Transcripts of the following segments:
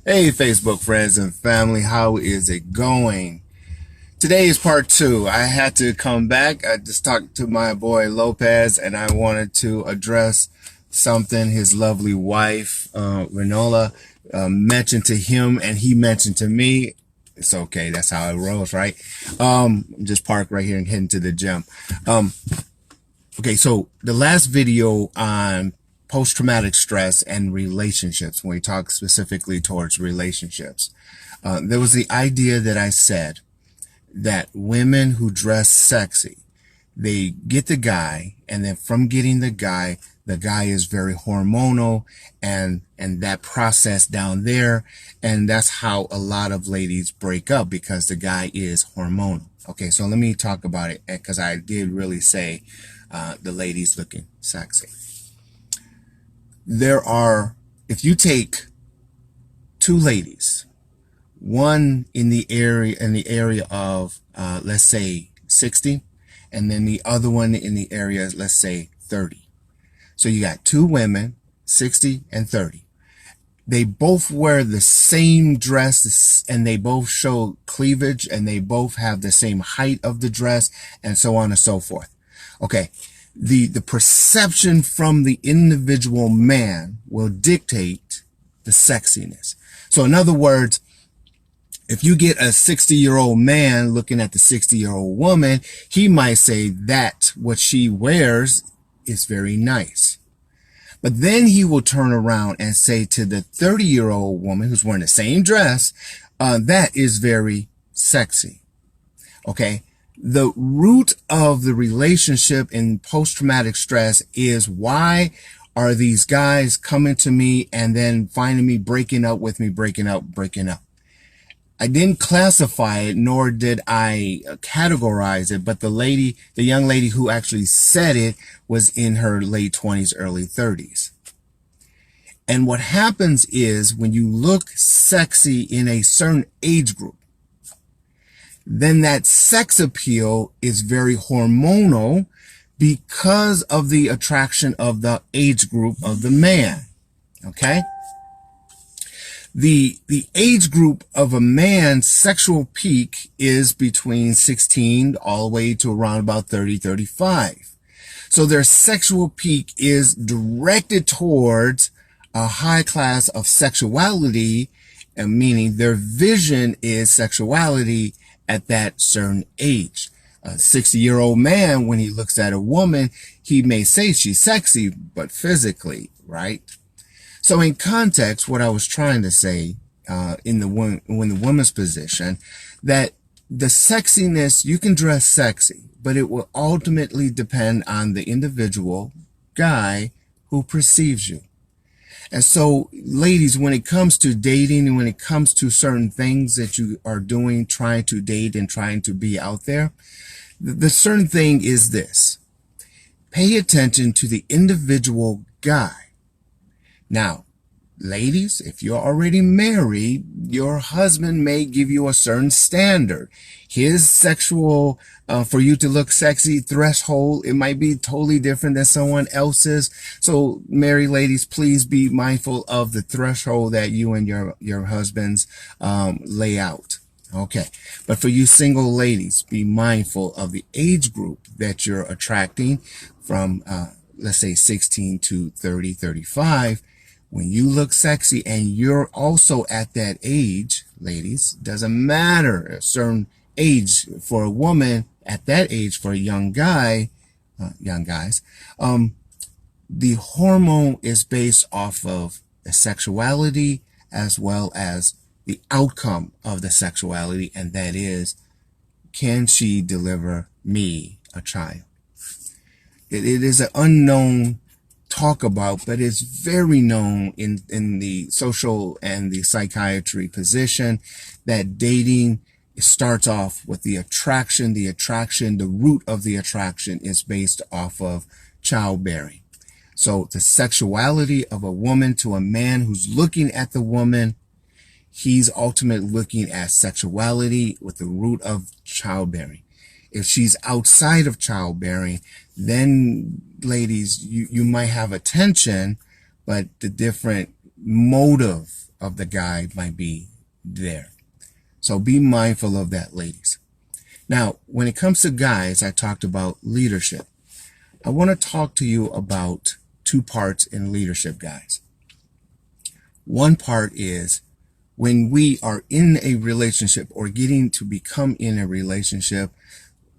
Hey, Facebook friends and family, how is it going? Today is part two. I had to come back. I just talked to my boy Lopez and I wanted to address something his lovely wife, Renola, mentioned to him and he mentioned to me. It's okay. That's how it rolls, right? Just park right here and heading to the gym. Okay, so the last video on post-traumatic stress and relationships, when we talk specifically towards relationships, there was the idea that I said that women who dress sexy, they get the guy, and then from getting the guy is very hormonal and that process down there, and that's how a lot of ladies break up because the guy is hormonal. Okay, so let me talk about it because I did really say the ladies looking sexy. If you take two ladies, one in the area of let's say 60, and then the other one in the area, let's say 30. So you got two women, 60 and 30. They both wear the same dress and they both show cleavage and they both have the same height of the dress and so on and so forth. Okay. The perception from the individual man will dictate the sexiness. So in other words, if you get a 60-year-old man looking at the 60-year-old woman, he might say that what she wears is very nice. But then he will turn around and say to the 30-year-old woman who's wearing the same dress, that is very sexy. Okay. The root of the relationship in post-traumatic stress is, why are these guys coming to me and then finding me breaking up with me, breaking up. I didn't classify it, nor did I categorize it, but the young lady who actually said it was in her late 20s, early 30s. And what happens is when you look sexy in a certain age group, then that sex appeal is very hormonal because of the attraction of the age group of the man. Okay? The age group of a man's sexual peak is between 16 all the way to around about 30, 35. So their sexual peak is directed towards a high class of sexuality, and meaning their vision is sexuality at that certain age. A 60-year-old man, when he looks at a woman, he may say she's sexy, but physically, right? So in context, what I was trying to say in the woman's position, that the sexiness, you can dress sexy, but it will ultimately depend on the individual guy who perceives you. And so, ladies, when it comes to dating and when it comes to certain things that you are doing, trying to date and trying to be out there, the certain thing is this: pay attention to the individual guy. Now, ladies, if you're already married, your husband may give you a certain standard. His sexual, for you to look sexy threshold, it might be totally different than someone else's. So married ladies, please be mindful of the threshold that you and your husbands lay out. Okay. But for you single ladies, be mindful of the age group that you're attracting from, let's say 16 to 30, 35. When you look sexy and you're also at that age, ladies, doesn't matter a certain age for a woman, at that age for a young guy, young guys, the hormone is based off of the sexuality as well as the outcome of the sexuality, and that is, can she deliver me a child? It is an unknown talk about, but it's very known in the social and the psychiatry position that dating starts off with the attraction. The root of the attraction is based off of childbearing. So the sexuality of a woman to a man who's looking at the woman, he's ultimately looking at sexuality with the root of childbearing. If she's outside of childbearing, then ladies, you might have attention, but the different motive of the guy might be there. So be mindful of that, ladies. Now, when it comes to guys, I talked about leadership. I want to talk to you about two parts in leadership, guys. One part is when we are in a relationship or getting to become in a relationship,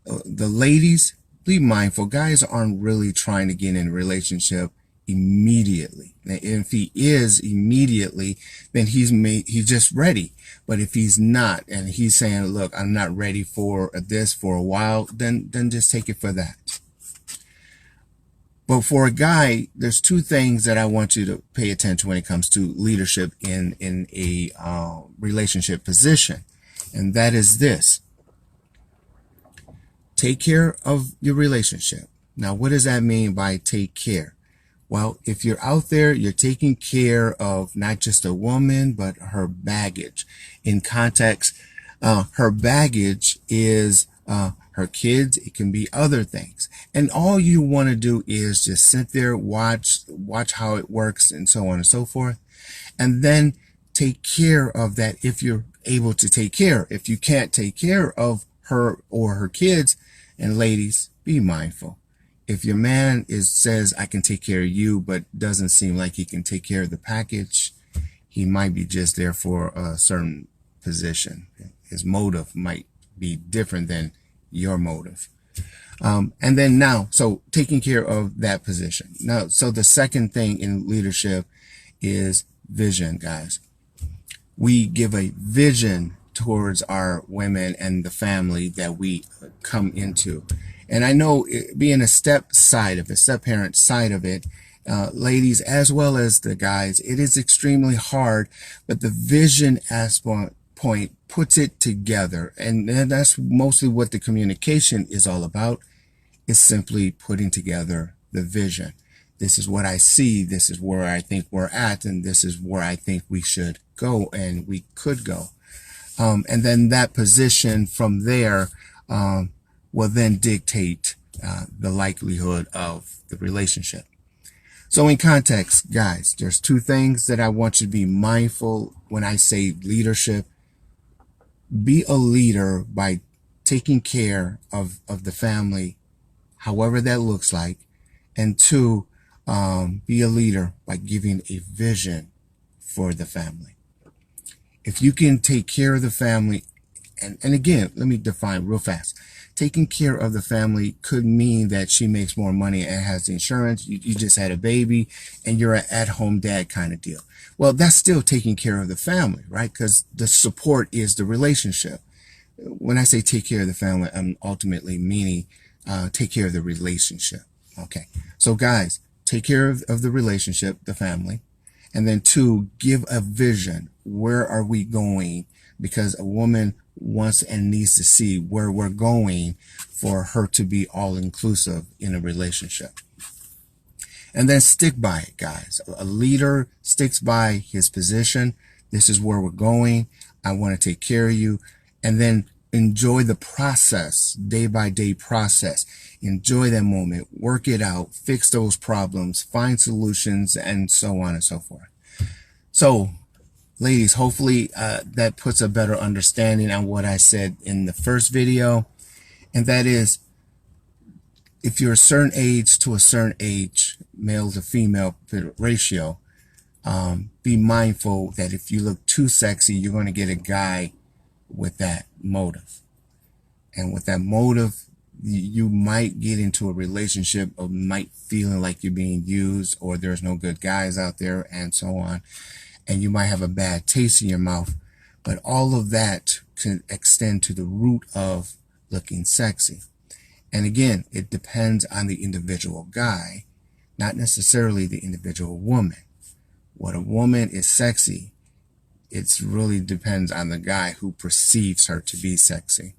the ladies, be mindful. Guys aren't really trying to get in a relationship immediately. And if he is immediately, then he's just ready. But if he's not, and he's saying, look, I'm not ready for this for a while, then just take it for that. But for a guy, there's two things that I want you to pay attention when it comes to leadership in a relationship position. And that is this. Take care of your relationship. Now, what does that mean by take care? Well, if you're out there, you're taking care of not just a woman, but her baggage. In context, her baggage is her kids. It can be other things. And all you want to do is just sit there, watch how it works, and so on and so forth. And then take care of that if you're able to take care. If you can't take care of her or her kids, and ladies, be mindful. If your man says, I can take care of you, but doesn't seem like he can take care of the package, he might be just there for a certain position. His motive might be different than your motive. And then now, so taking care of that position. Now, so the second thing in leadership is vision, guys. We give a vision towards our women and the family that we come into. And I know being a step parent side of it, ladies, as well as the guys, it is extremely hard, but the vision aspect point puts it together. And that's mostly what the communication is all about, is simply putting together the vision. This is what I see. This is where I think we're at. And this is where I think we should go and we could go. And then that position from there, will then dictate the likelihood of the relationship. So in context, guys, there's two things that I want you to be mindful when I say leadership. Be a leader by taking care of the family, however that looks like. And two, be a leader by giving a vision for the family. If you can take care of the family, and again, let me define real fast. Taking care of the family could mean that she makes more money and has insurance. You just had a baby and you're an at-home dad kind of deal. Well, that's still taking care of the family, right? Because the support is the relationship. When I say take care of the family, I'm ultimately meaning take care of the relationship. Okay. So guys, take care of the relationship, the family. And then two, give a vision. Where are we going? Because a woman wants and needs to see where we're going for her to be all inclusive in a relationship. And then stick by it, guys. A leader sticks by his position. This is where we're going. I want to take care of you. And then enjoy the process, day by day process. Enjoy that moment, work it out, fix those problems, find solutions, and so on and so forth. So, ladies, hopefully that puts a better understanding on what I said in the first video. And that is, if you're a certain age to a certain age, male to female ratio, be mindful that if you look too sexy, you're going to get a guy with that motive. And with that motive, you might get into a relationship of might feeling like you're being used or there's no good guys out there and so on. And you might have a bad taste in your mouth. But all of that can extend to the root of looking sexy. And again, it depends on the individual guy, not necessarily the individual woman. What a woman is sexy, it really depends on the guy who perceives her to be sexy.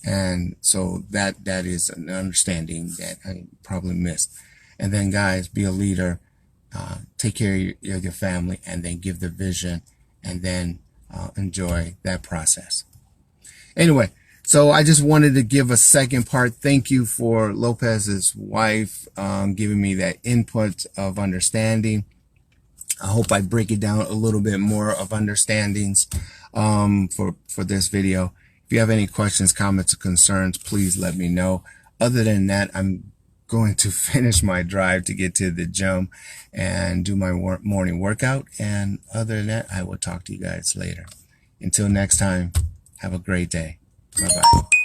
And so that is an understanding that I probably missed. And then guys, be a leader, take care of your family, and then give the vision, and then enjoy that process. Anyway, so I just wanted to give a second part. Thank you for Lopez's wife giving me that input of understanding. I hope I break it down a little bit more of understandings for this video. If you have any questions, comments, or concerns, please let me know. Other than that, I'm going to finish my drive to get to the gym and do my morning workout. And other than that, I will talk to you guys later. Until next time, have a great day. Bye-bye.